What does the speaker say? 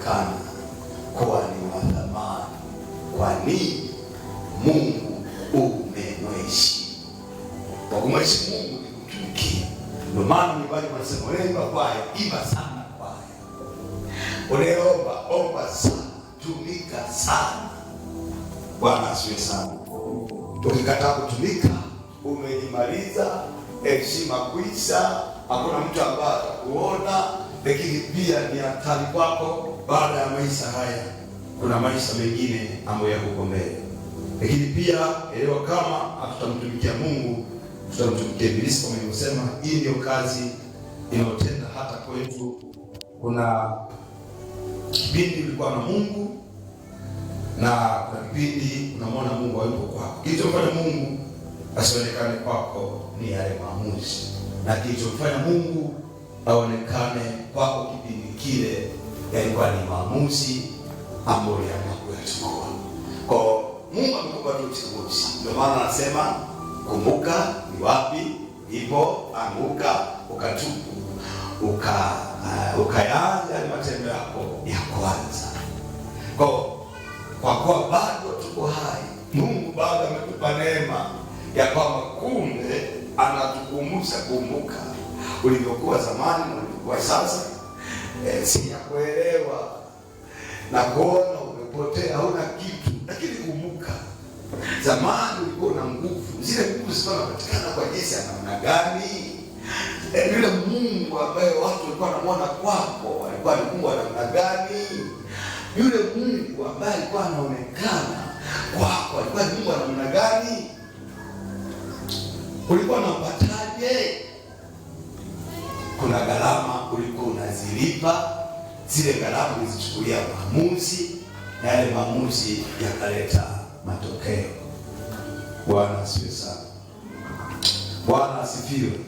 unaonekana kuwa ni wa thamani. Kwa nini? Mungu umemheshimu. Kwa kumheshimu Mungu ni kumtumikia. Ndio maana nyumbani wanasema unaimba kwaya, imba sana kwaya. Unaomba, omba sana, tumika sana. Bwana asifiwe sana. Ukikataa kutumika, umejimaliza, heshima kuisha, hakuna mtu ambaye atakuona. Lakini pia ni hatari kwako. Baada ya maisha haya kuna maisha mengine ambayo yako mbele. Lakini pia elewa, kama hatutamtumikia Mungu, tutamtumikia ibilisi. Kama nilivyosema, hii ndio kazi inayotenda hata kwetu. Kuna kipindi ulikuwa na Mungu na kuna kipindi unamwona Mungu hayupo kwako. Kilichofanya Mungu asionekane kwako ni yale maamuzi, na kilichofanya Mungu aonekane kwako kipindi kile yalikuwa ni maamuzi ambayo yanakuchukua. Kwa Mungu amekupa tu uchaguzi. Ndio maana anasema kumbuka ni wapi ipo, anguka ukatubu, ukayaanza matendo yako ya kwanza. Kwa kuwa bado tuko hai, Mungu bado ametupa neema ya kwamba kumbe anatukumbusha, kumbuka ulivyokuwa zamani na ulivyokuwa sasa. Si ya kuelewa na kuona umepotea, hauna kitu, lakini kumbuka zamani ulikuwa na nguvu. Zile nguvu zilikuwa zinapatikana kwa jinsi ya namna gani? Yule Mungu ambaye watu walikuwa wanamwona kwako alikuwa ni Mungu wa namna gani? Yule Mungu ambaye alikuwa anaonekana kwako alikuwa ni Mungu wa namna gani? Ulikuwa unampataje? Kuna gharama ulikuwa unazilipa. Zile gharama ulizichukulia maamuzi, na yale maamuzi yakaleta matokeo. Bwana asifiwe sana. Bwana asifiwe.